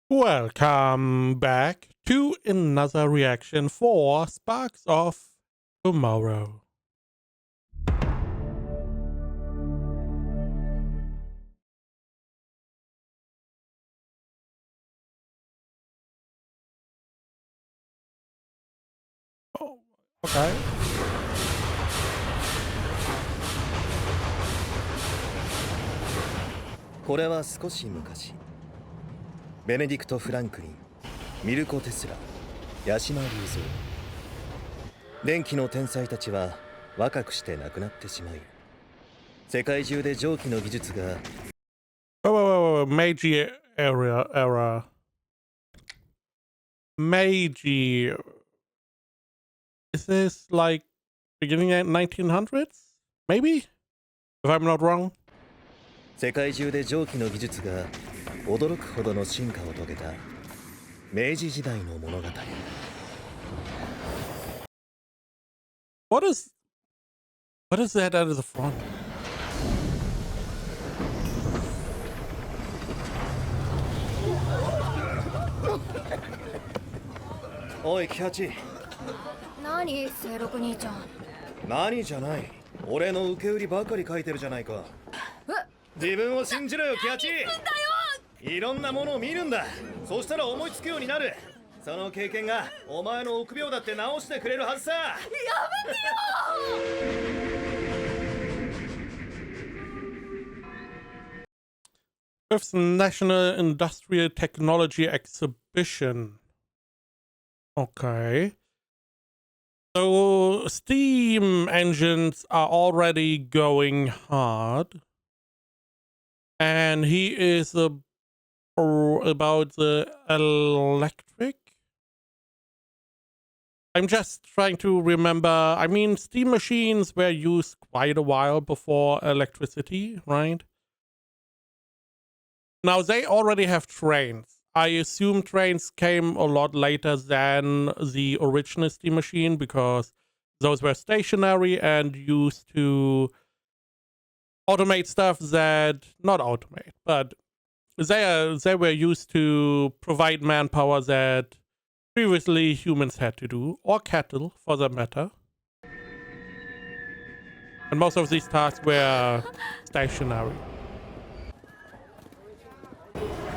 Welcome back to another reaction for Sparks of Tomorrow. Oh, okay. これは少し昔、ベネディクト・フランクリン、ミルコ・テスラ、八島隆三、電気の天才たちは若くして亡くなってしまい、世界中で蒸気の技術が Meiji era. Meiji. Is this like beginning at 1900s? Maybe? If I'm not wrong. 世界中で蒸気の技術が驚くほどの進化を遂げた明治時代の物語。What is that at the front? おい、キハチ。何、清六兄ちゃん。何じゃない。俺の受け売りばかり書いてるじゃないか。自分を信じろよ、キハチ。いろんなものを見るんだ。そしたら思いつくようになる。その経験がお前の臆病だって直してくれるはずさ。やめてよ。Fifth National Industrial Technology Exhibition. Okay. So steam engines are already going hard. And he is about the electric. I'm just trying to remember. I mean, steam machines were used quite a while before electricity, right? Now they already have trains. I assume trains came a lot later than the original steam machine because those were stationary and used to automate stuff that, not automate, but they were used to provide manpower that previously humans had to do, or cattle for that matter. And most of these tasks were stationary.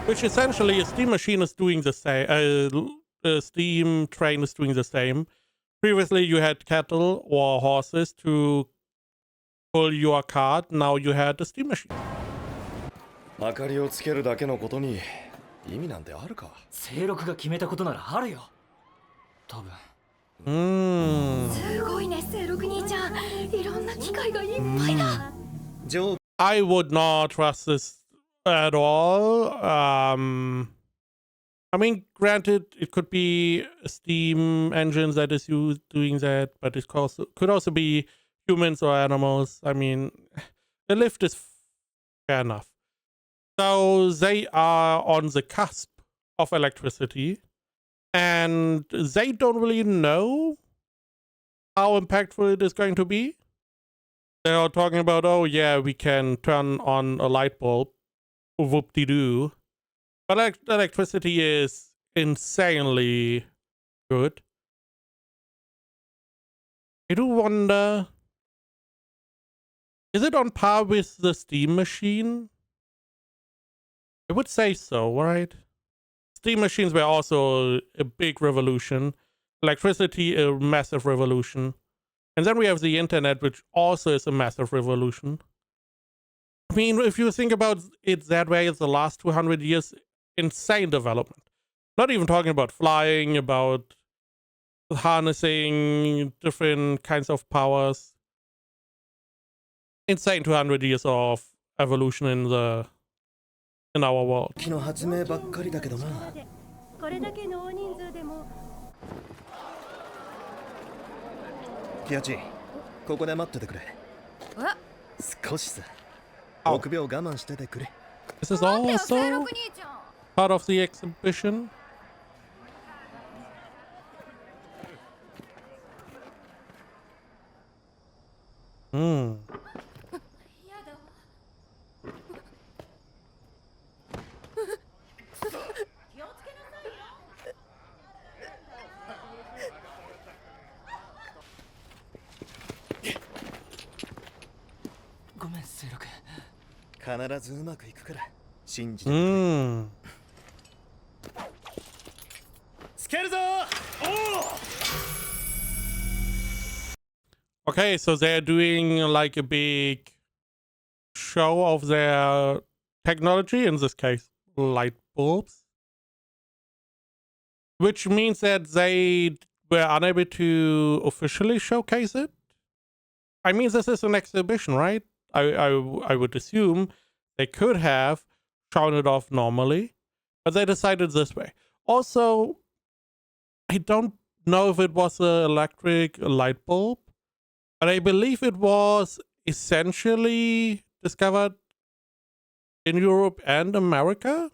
Which essentially a steam machine is doing the same, a steam train is doing the same. Previously you had cattle or horses to pull your cart, now you had a steam machine. 明かりをつけるだけのことに意味なんてあるか。清六が決めたことならあるよ。多分。すごいね、清六兄ちゃん。いろんな機械がいっぱいだ。I would not trust this at all. I mean, granted, it could be a steam engine that is used doing that, but it could also be humans or animals. I mean, the lift is fair enough. So they are on the cusp of electricity, and they don't really know how impactful it is going to be. They are talking about, oh yeah, we can turn on a light bulb, whoop-de-doo. But electricity is insanely good. I do wonder, is it on par with the steam machine? I would say so, right? Steam machines were also a big revolution. Electricity, a massive revolution. And then we have the internet, which also is a massive revolution. I mean, if you think about it that way, it's the last 200 years, insane development. Not even talking about flying, about harnessing different kinds of powers. Insane 200 years of evolution in our world. 機の発明ばっかりだけどな。これだけの大人数でも。キハチ、ここで待っててくれ。少しさ。臆病我慢しててくれ。This is also part of the exhibition. 必ずうまくいくから信じて。つけるぞ。Okay, so they're doing like a big show of their technology, in this case, light bulbs. Which means that they were unable to officially showcase it. I mean, this is an exhibition, right? I would assume they could have shown it off normally, but they decided this way. Also, I don't know if it was an electric light bulb, but I believe it was essentially discovered in Europe and America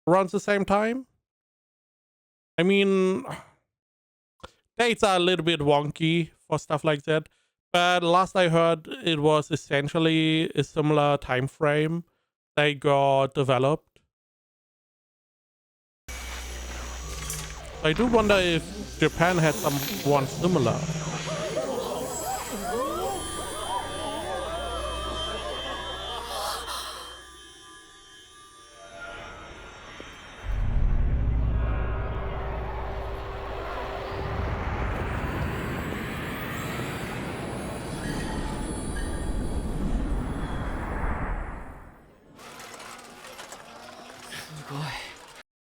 around the same time. I mean, dates are a little bit wonky for stuff like that, but last I heard it was essentially a similar time frame they got developed. I do wonder if Japan had someone similar.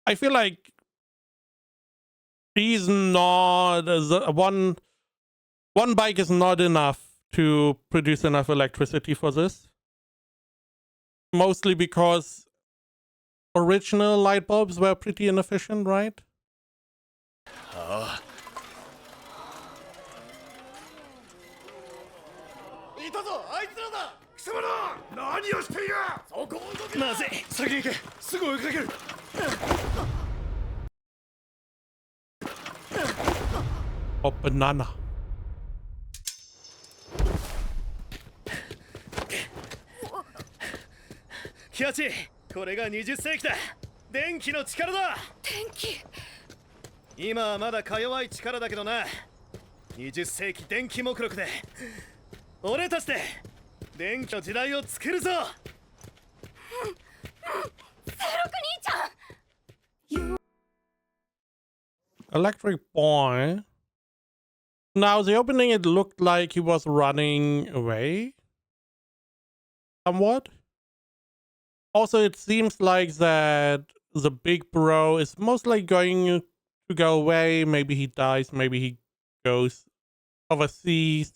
I feel like she's not one bike is not enough to produce enough electricity for this. Mostly because original light bulbs were pretty inefficient, right? いたぞ、あいつらだ。貴様ら何をしている。そこを動け。まずい、先に行け。すぐ追いかける。Oh, banana. キャチ、これが20世紀だ。電気の力だ。電気。今はまだか弱い力だけどな。20世紀電気目録で俺たちで電気の時代を作るぞ。セロク兄ちゃん。Electric boy. Now, the opening, it looked like he was running away. Somewhat. Also, it seems like that the big bro is mostly going to go away. Maybe he dies. Maybe he goes overseas.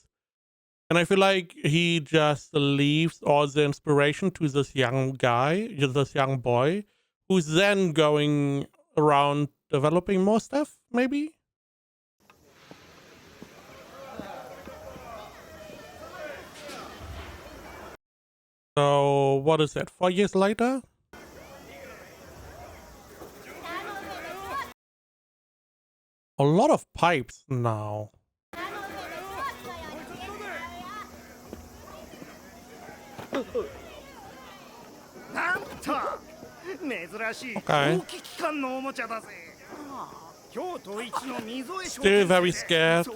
And I feel like he just leaves all the inspiration to this young guy, this young boy, who's then going around developing more stuff, maybe? So, what is that, 4 years later? A lot of pipes now. Okay. Still very scared.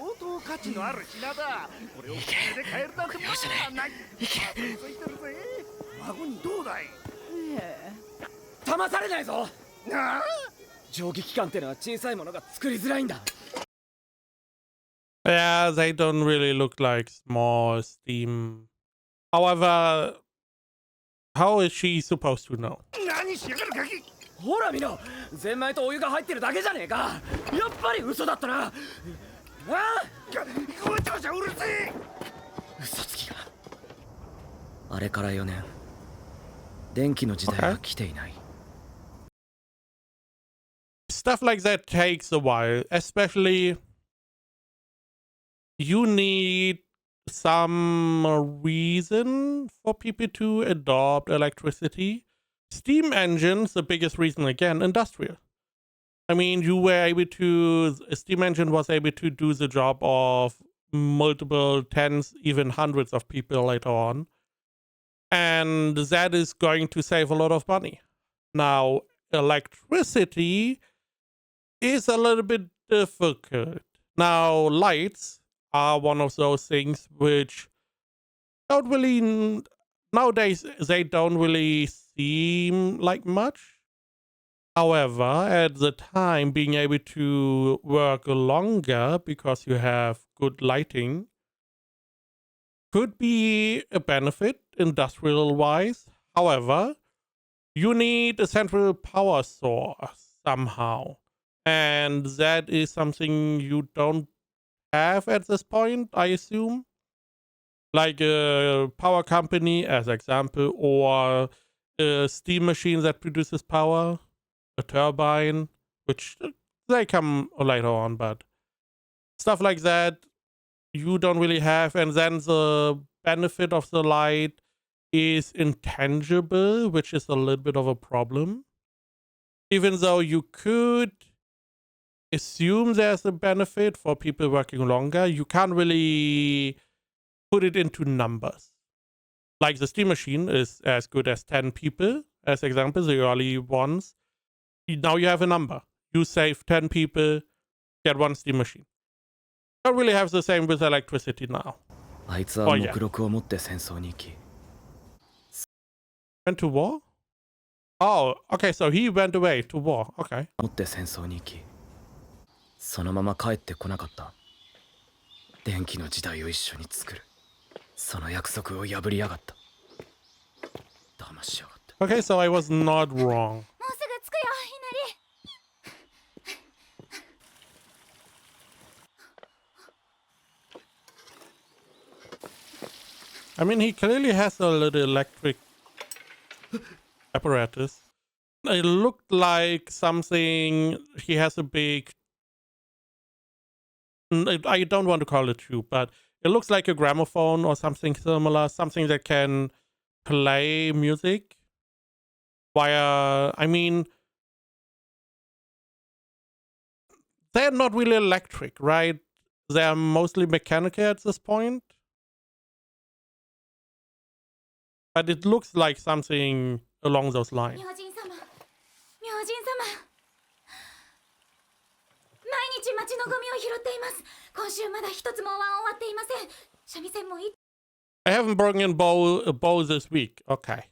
騙されないぞ。蒸気機関ってのは小さいものが作りづらいんだ。Yeah, they don't really look like small steam. However, how is she supposed to know? ほら見ろ、ゼンマイとお湯が入ってるだけじゃねえか。やっぱり嘘だったな。ああ、ごちゃごちゃうるせえ。嘘つきが。あれから4年、電気の時代は来ていない。Stuff like that takes a while, especially you need some reason for people to adopt electricity. Steam engines, the biggest reason again, industrial. I mean, a steam engine was able to do the job of multiple tens, even hundreds of people later on. And that is going to save a lot of money. Now, electricity is a little bit difficult. Now, lights are one of those things which don't really nowadays they don't really seem like much. However, at the time, being able to work longer because you have good lighting could be a benefit industrial-wise. However, you need a central power source somehow. And that is something you don't have at this point, I assume. Like a power company, as example, or a steam machine that produces power, a turbine, which they come later on, but stuff like that you don't really have. And then the benefit of the light is intangible, which is a little bit of a problem. Even though you could assume there's a benefit for people working longer, you can't really put it into numbers. Like the steam machine is as good as 10 people, as example, the early ones. Now you have a number. You save 10 people, get one steam machine. Don't really have the same with electricity now. あいつは目録を持って戦争に行き Went to war? Oh, okay, so he went away to war. Okay. 持って戦争に行きそのまま帰ってこなかった。電気の時代を一緒に作る。その約束を破りやがった。騙しやがった。 Okay, so I was not wrong. もうすぐ着くよ、I mean, he clearly has a little electric apparatus. It looked like something. He has a big. I don't want to call it tube, but it looks like a gramophone or something similar, something that can play music. Via, I mean, they're not really electric, right? They're mostly mechanical at this point. But it looks like something along those lines. 明神様、明神様。毎日町のゴミを拾っています。今週まだ一つも終わっていません。三味線もい I haven't broken in a bow this week. Okay.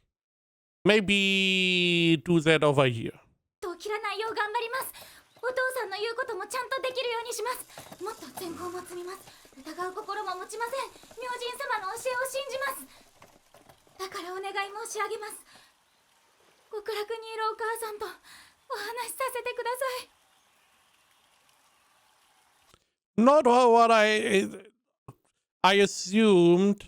Maybe do that over here. と切らないよう頑張ります。お父さんの言うこともちゃんとできるようにします。もっと善行も積みます。疑う心も持ちません。明神様の教えを信じます。だからお願い申し上げます。極楽にいるお母さんとお話しさせてください。Not what I assumed.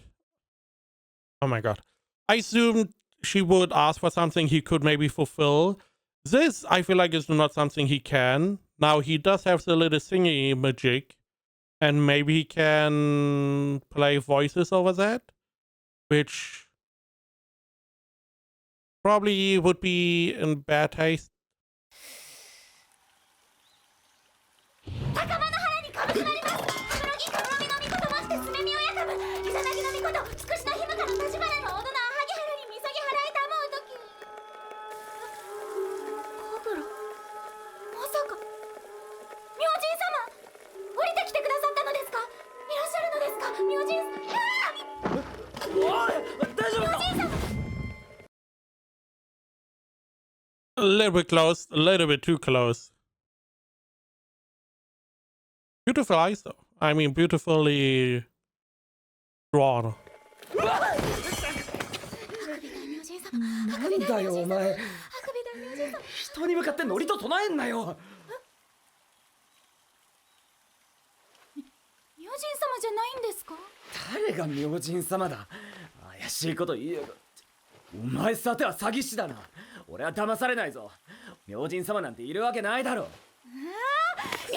Oh my god. I assumed she would ask for something he could maybe fulfill. This, I feel like, is not something he can. Now, he does have the little thingy magic, and maybe he can play voices over that, which probably would be in bad taste. 高間の原にかぶせられます。室木かもみのみことましてすめみをやかむ。イザナギのみことつくしのひむから立花の大人は萩原にみそぎ払いたもうとき。コブラ、まさか明神様、降りてきてくださったのですか。いらっしゃるのですか、明神様。おい、大丈夫か。 A little bit close, a little bit too close. Beautiful eyes, though. I mean, beautifully drawn. なんだよお前。人に向かってノリと唱えんなよ。明神様じゃないんですか。誰が明神様だ。怪しいこと言えよ。お前さては詐欺師だな。俺は騙されないぞ。明神様なんているわけないだろ。明神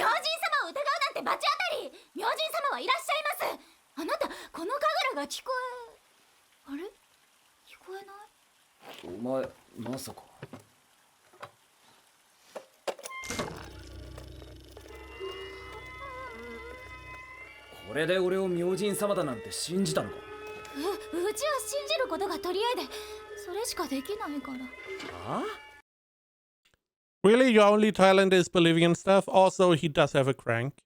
様を疑うなんて罰当たり。明神様はいらっしゃいます。あなたこの神楽が聞こえ、あれ聞こえない。お前まさか。これで俺を明神様だなんて信じたのか。うちは信じることが取り合いで、それしかできないから。あ Really, your only talent is believing in stuff? Also, he does have a crank.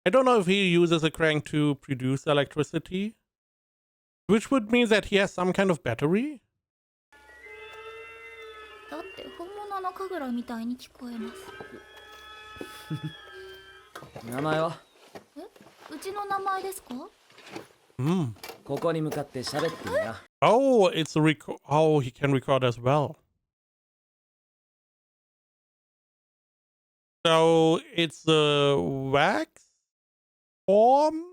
I don't know if he uses a crank to produce electricity. Which would mean that he has some kind of battery? だって本物の神楽みたいに聞こえます。名前は？うちの名前ですか？ここに向かって喋ってみな。Oh, it's a oh, he can record as well. So it's a wax form?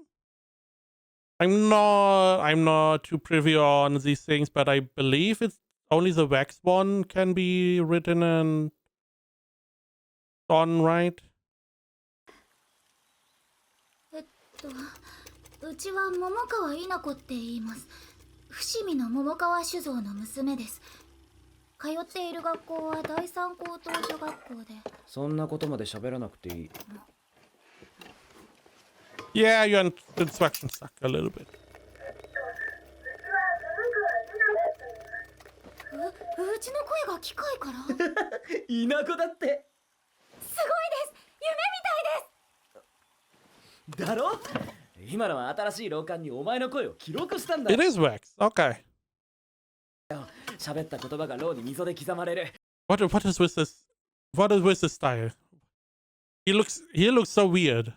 I'm not too privy on these things, but I believe it's only the wax one can be written and done right. うちは桃川稲子って言います。伏見の桃川酒造の娘です。通っている学校は第三高等女学校で。そんなことまで喋らなくていい。Yeah, your instructions suck a little bit. うちの声が機械からすごいです。稲子だって。夢みたいです。だろ？今のは新しい老眼にお前の声を記録したんだ。It is wax. Okay. 喋った言葉がローに溝で刻まれる。What is with this? What is with this style? He looks so weird.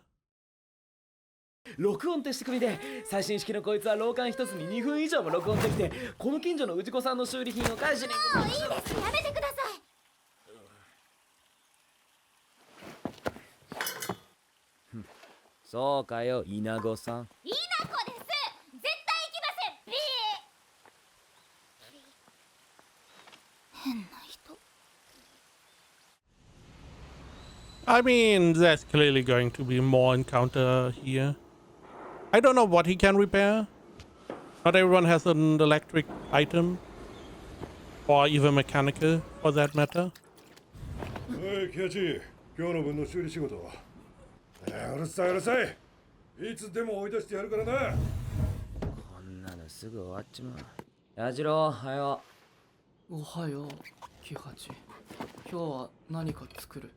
録音って仕組みで最新式のこいつは老眼一つに2分以上も録音できて、この近所の氏子さんの修理品を返しにもういいです。やめてください。そうかよ、稲子さん。稲子です。絶対行きません。変な人。I mean, there's clearly going to be more encounter here. I don't know what he can repair. Not everyone has an electric item. Or even mechanical, for that matter. おい、キャチ、今日の分の修理仕事。うるさい。いつでも追い出してやるからな。こんなのすぐ終わっちまう。矢次郎、おはよう。おはよう、キハチ。今日は何か作る。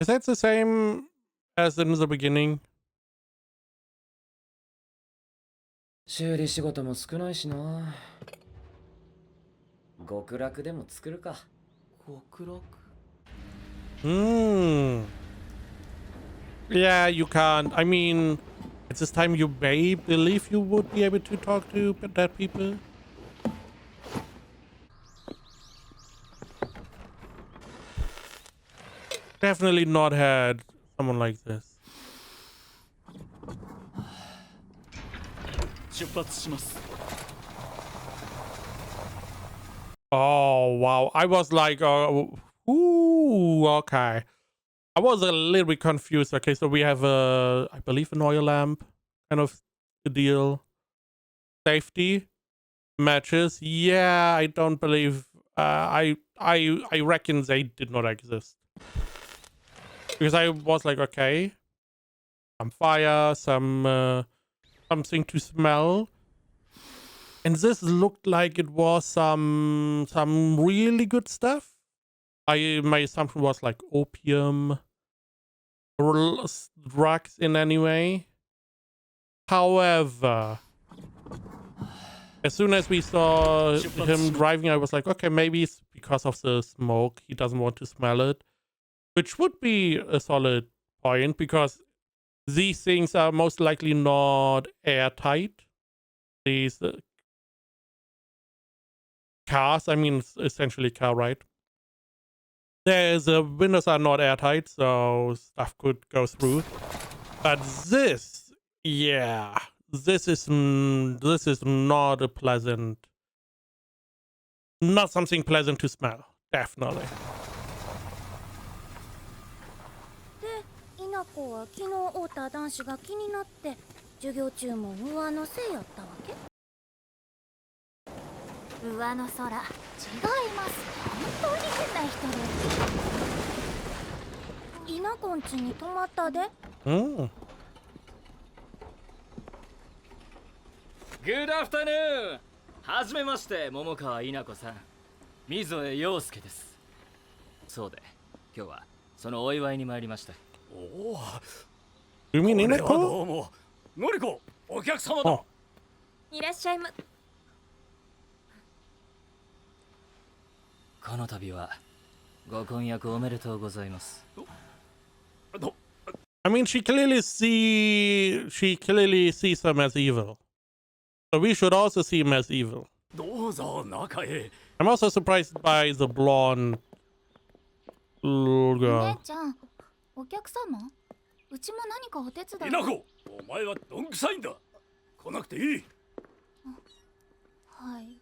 Is that the same as in the beginning? 修理仕事も少ないしな。極楽でも作るか。極楽Yeah, you can't. I mean, at this time you may believe you would be able to talk to dead people. Definitely not had someone like this. 出発します。 Oh, wow. I was like, ooh, okay. I was a little bit confused. Okay, so we have I believe an oil lamp kind of deal. Safety matches. Yeah, I don't believe. I reckon they did not exist because I was like, okay, some fire, some something to smell. And this looked like it was some really good stuff. My assumption was like opium, drugs in any way. However, as soon as we saw him driving, I was like, okay, maybe it's because of the smoke. He doesn't want to smell it, which would be a solid point because these things are most likely not airtight. These cars, I mean, it's essentially a car, right? The windows are not airtight, so stuff could go through. But this, yeah, this is not a pleasant, not something pleasant to smell, definitely. で、稲子は昨日会った男子が気になって授業中も上のせいやったわけ？上の空、違います。本当に変な人です。稲子ん家に泊まったで。Mm. Good afternoon! はじめまして、桃川稲子さん。水江陽介です。そうで、今日はそのお祝いに参りました。おお。You mean これは Inako? どうも。のりこ、お客様だ。 Oh, いらっしゃいま。この度はご婚約おめでとうございます。 I mean, she clearly sees him as evil. So we should also see him as evil. どうぞ中へ。 I'm also surprised by the blonde little お girl. 姉ちゃん、お客様？うちも何かお手伝い。稲子、お前はどんくさいんだ。来なくていい。はい。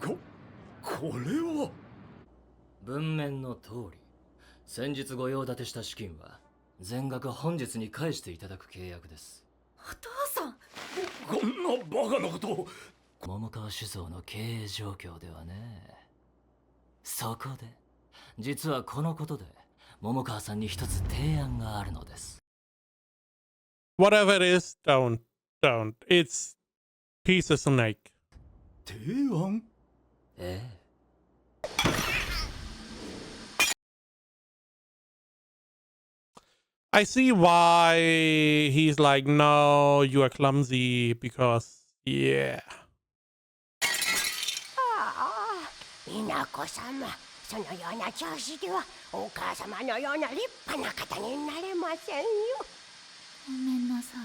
これは。文面の通り、先日ご用立てした資金は全額本日に返していただく契約です。お父さん。こんなバカなことを。桃川酒造の経営状況ではね。そこで実はこのことで桃川さんに一つ提案があるのです。 Whatever it is, don't. It's piece of snake. 提案。ええ。 I see why he's like, no, you are clumsy because, yeah. 稲子様、そのような調子ではお母様のような立派な方になれませんよ。ごめんなさ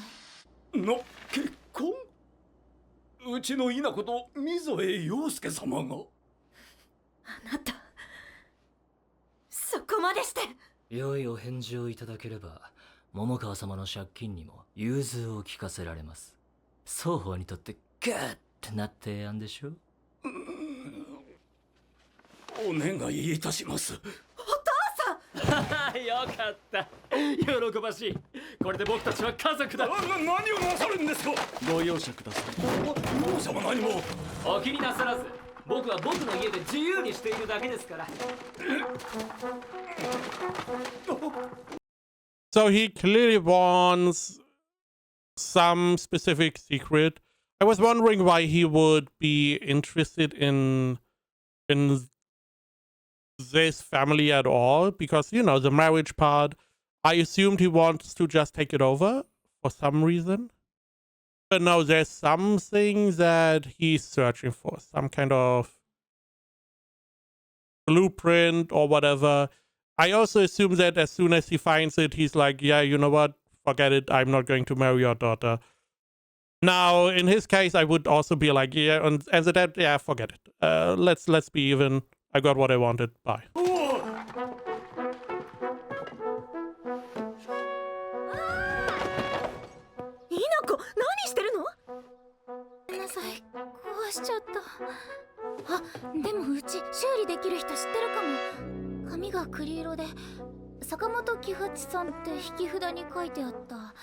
い。の結婚。うちの稲子と溝江陽介様が。あなた、そこまでして。良いお返事をいただければ桃川様の借金にも融通を利かせられます。双方にとってグーってな提案でしょ。お願いいたします。よかった。喜ばしい。これで僕たちは家族だ。何をなさるんですか。ご容赦ください。容赦は何も。お気になさらず。僕は僕の家で自由にしているだけですから。 So he clearly wants some specific secret. I was wondering why he would be interested in this family at all, because, you know, the marriage part, I assumed he wants to just take it over for some reason. But no, there's something that he's searching for, some kind of blueprint or whatever. I also assume that as soon as he finds it, he's like, yeah, you know what? Forget it. I'm not going to marry your daughter. Now, in his case, I would also be like, yeah, and that, yeah, forget it. Let's be even. I got what I wanted. Bye. 稲子、何してるの？ごめんなさい、壊しちゃった。あ、でもうち修理できる人知ってるかも。髪が栗色で坂本喜八さんって引き札に書いてあった。あ、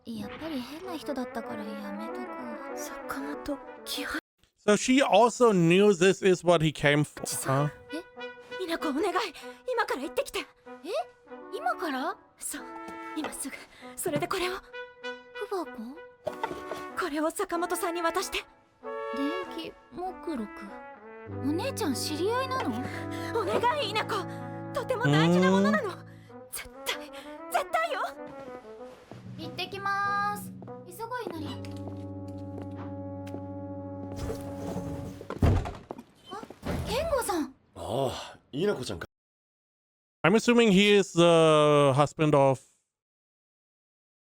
やっぱり変な人だったからやめとこう。坂本喜八。So she also knew this is what he came for, huh? え、稲子お願い、今から行ってきて。え、今から？そう、今すぐ。それでこれを。フバコ？これを坂本さんに渡して。電気目録。お姉ちゃん知り合いなの？お願い稲子、とても大事なものなの。絶対よ。行ってきまーす。急ごいなり。あ、健吾さん。ああ、稲子ちゃんか。I'm assuming he is the husband of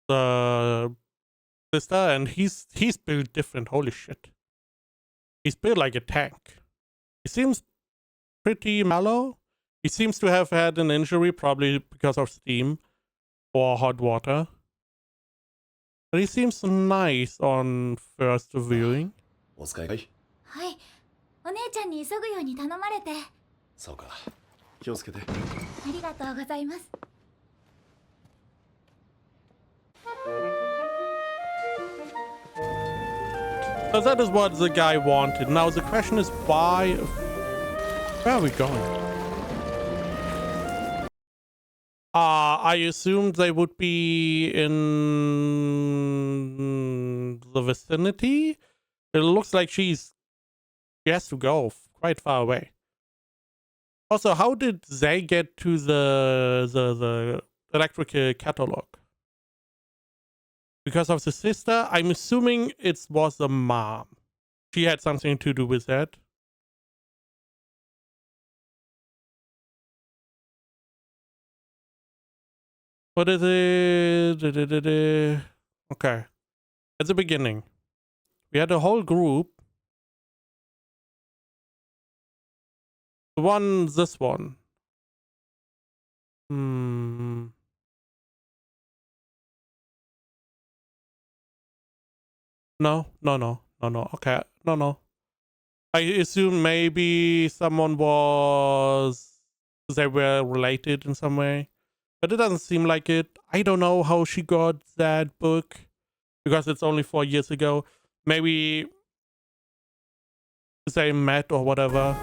the sister, and he's built different. Holy shit. He's built like a tank. He seems pretty mellow. He seems to have had an injury, probably because of steam or hot water. But he seems nice on first viewing. お使いかい？はい、お姉ちゃんに急ぐように頼まれて。そうか。気をつけて。ありがとうございます。So that is what the guy wanted. Now the question is why... Where are we going? I assumed they would be in the vicinity. It looks like she has to go quite far away. Also, how did they get to the electrical catalog. Because of the sister, I'm assuming it was the mom. She had something to do with that. What is it? Okay. At the beginning, we had a whole group. This one. No. Okay, no. I assume maybe someone they were related in some way, but it doesn't seem like it. I don't know how she got that book because it's only 4 years ago. Maybe they met or whatever.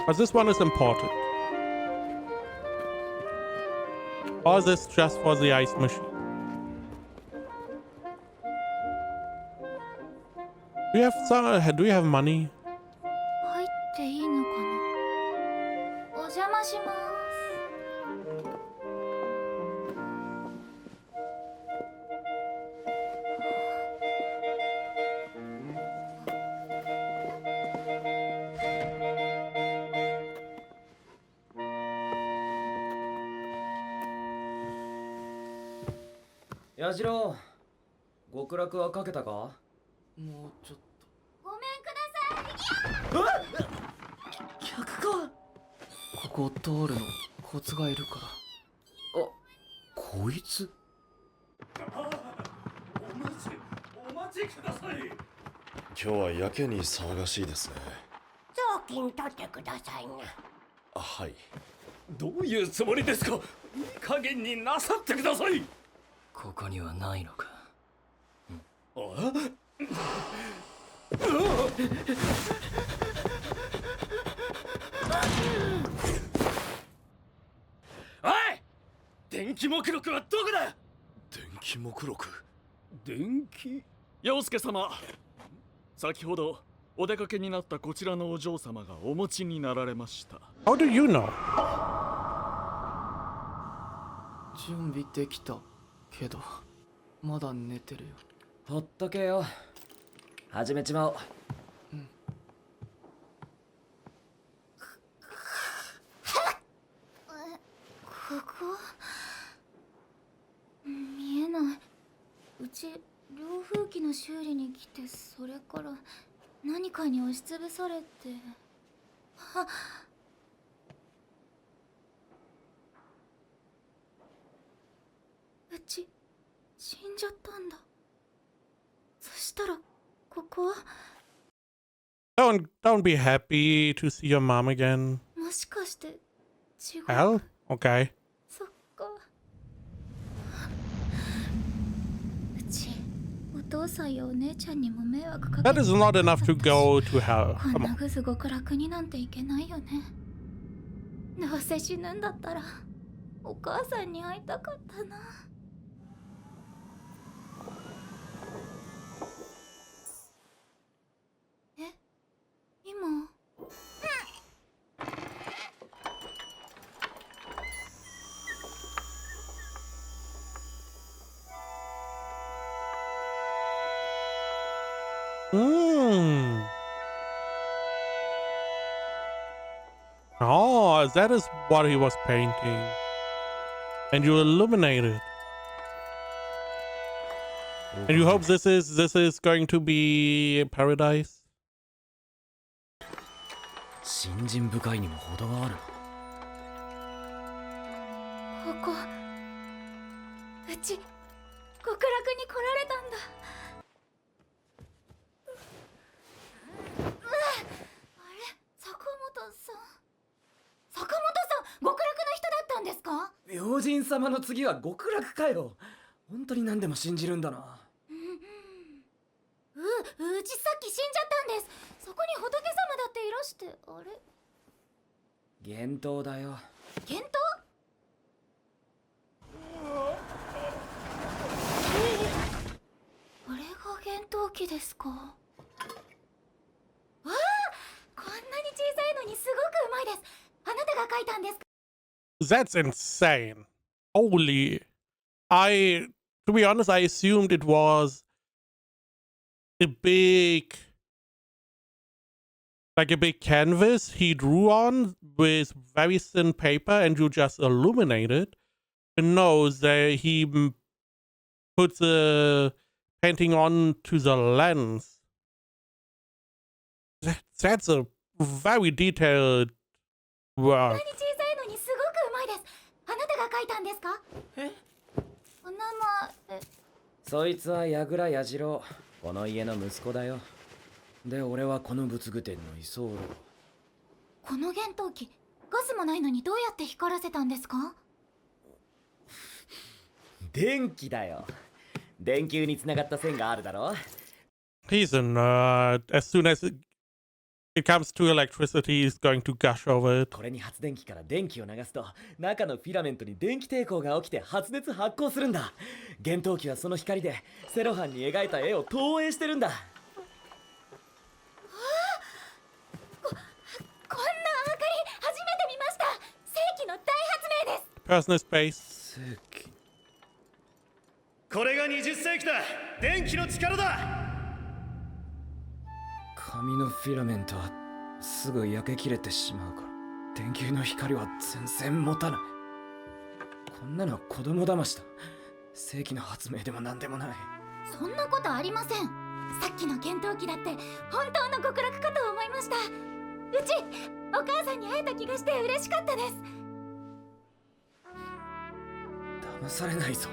But this one is important. Or is this just for the ice machine? Do you have money? 入っていいのかな。お邪魔します。矢次郎、極楽はかけたか？もうちょっと。ごめんください。客か。ここを通るのコツがいるから。あ、こいつ。お待ちください。今日はやけに騒がしいですね。雑巾取ってくださいな。はい。どういうつもりですか？いい加減になさってください。ここにはないのか。おい！電気目録はどこだ？電気目録。電気？陽介様、先ほどお出かけになったこちらのお嬢様がお持ちになられました。 How do you know? 準備できたけどまだ寝てるよ。ほっとけよ。始めちまおう。ここ見えない。うち涼風機の修理に来て、それから何かに押しつぶされて。あ、うち死んじゃったんだ。そしたらここは Don't be happy to see your mom again. もしかして地獄。 Hell? Okay. そっか。うちお父さんやお姉ちゃんにも迷惑かけ That て is not enough to go to hell. こん Come な on. ぐず極楽になんていけないよね。どうせ死ぬんだったらお母さんに会いたかったな。え、今Oh, that is what he was painting. And you illuminate it. And you hope this is going to be paradise? 信心深いにも程がある。ここうち極楽に来られたんだ。あれ、坂本さん極楽の人だったんですか？明神様の次は極楽かよ。本当に何でも信じるんだな。うちさっき死んじゃったんです。そこに仏様だっていらして。あれ、幻灯だよ。幻灯？これが幻灯機ですか？わあ、こんなに小さいのにすごくうまいです。あなたが書いたんですか？ That's insane. Holy. To be honest, I assumed it was a big, like a big canvas he drew on with very thin paper and you just illuminate it. But no, he put the painting onto the lens. That's a very detailed こんな work. に小さいのにすごくうまいです。あなたが書いたんですか？お名前。そいつは矢倉弥次郎、この家の息子だよ。で、俺はこの仏具店の居候。この厳冬機、ガスもないのにどうやって光らせたんですか？電気だよ。電球につながった線があるだろ。 He's a nerd. As soon as it comes to electricity, he's going to gush over it. これに発電機から電気を流すと、中のフィラメントに電気抵抗が起きて発熱発光するんだ。厳冬機はその光でセロハンに描いた絵を投影してるんだ。こんな明かり初めて見ました。世紀の大発明です。 Personal space. 世紀。これが20世紀だ。電気の力だ。紙のフィラメントはすぐ焼け切れてしまうから、電球の光は全然持たない。こんなのは子供騙しだ。世紀の発明でもなんでもない。そんなことありません。さっきの厳冬機だって本当の極楽かと思いました。うちお母さんに会えた気がして嬉しかったです。騙されないぞ。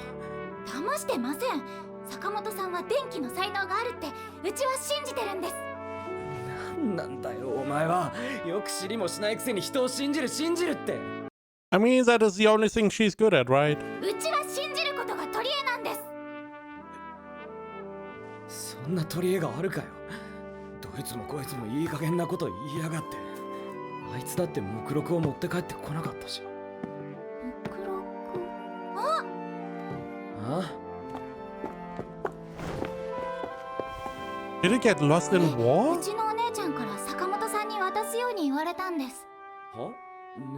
騙してません。坂本さんは電気の才能があるってうちは信じてるんです。なんなんだよお前は。よく知りもしないくせに人を信じるって。 I mean, that is the only thing she's good at, right? うちは信じることが取り柄なんです。そんな取り柄があるかよ。どいつもこいつもいい加減なこと言いやがって。あいつだって目録を持って帰ってこなかったし。目録。あ？ Did it get lost in う war? ちのお姉ちゃんから坂本さんに渡すように言われたんです。は？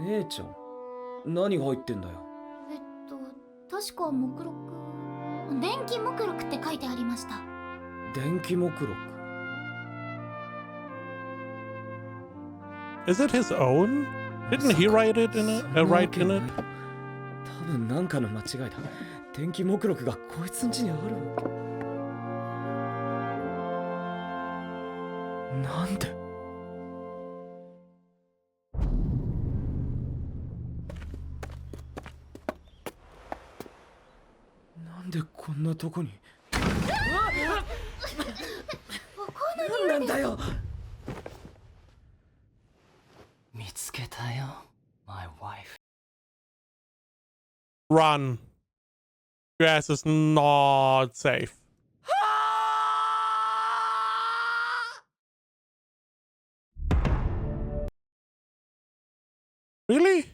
姉ちゃん？何が入ってんだよ。確か目録、電気目録って書いてありました。電気目録。 Is it his own? Didn't he write it in it? Write in it? 多分なんかの間違いだ。電気目録がこいつん家にあるわけ。なんで？なんでこんなとこに？なんだよ。見つけたよ My wife. Run. Your ass is not safe. Really?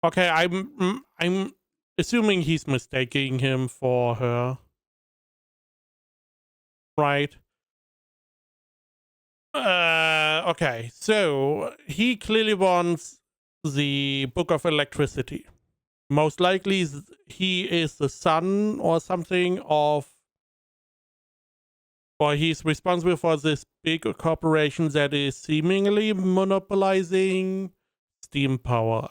Okay, I'm assuming he's mistaking him for her. Right. Okay, so he clearly wants the Book of Electricity. Most likely he is the son or something of, or he's responsible for this big corporation that is seemingly monopolizing steam power.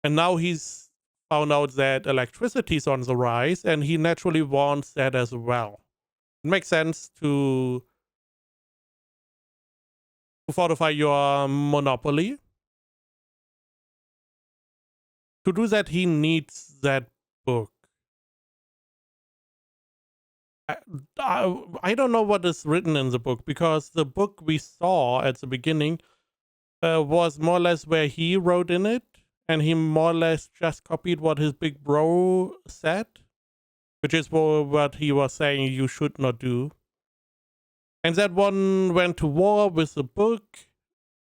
And now he's found out that electricity is on the rise and he naturally wants that as well. It makes sense to fortify your monopoly. To do that, he needs that book. I don't know what is written in the book, because the book we saw at the beginning was more or less where he wrote in it, and he more or less just copied what his big bro said, which is what he was saying you should not do. And that one went to war with the book,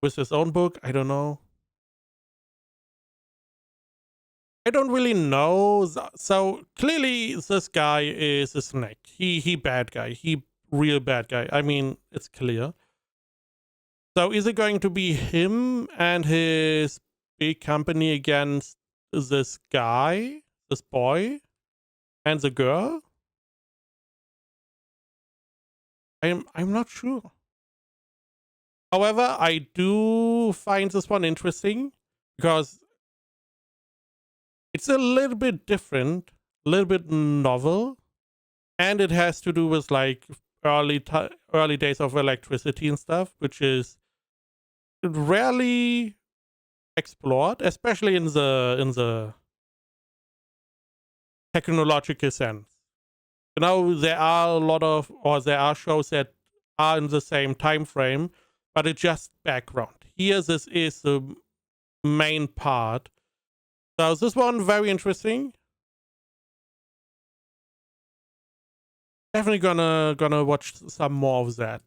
with his own book. I don't know. I don't really know. So clearly this guy is a snake. He bad guy. He real bad guy. I mean, it's clear. So is it going to be him and his big company against this guy, this boy, and the girl? I'm not sure. However, I do find this one interesting because it's a little bit different, a little bit novel, and it has to do with like early days of electricity and stuff, which is rarely explored, especially in the technological sense. You know, there are shows that are in the same time frame, but it's just background. Here, this is the main part. So this one very interesting. Definitely gonna watch some more of that.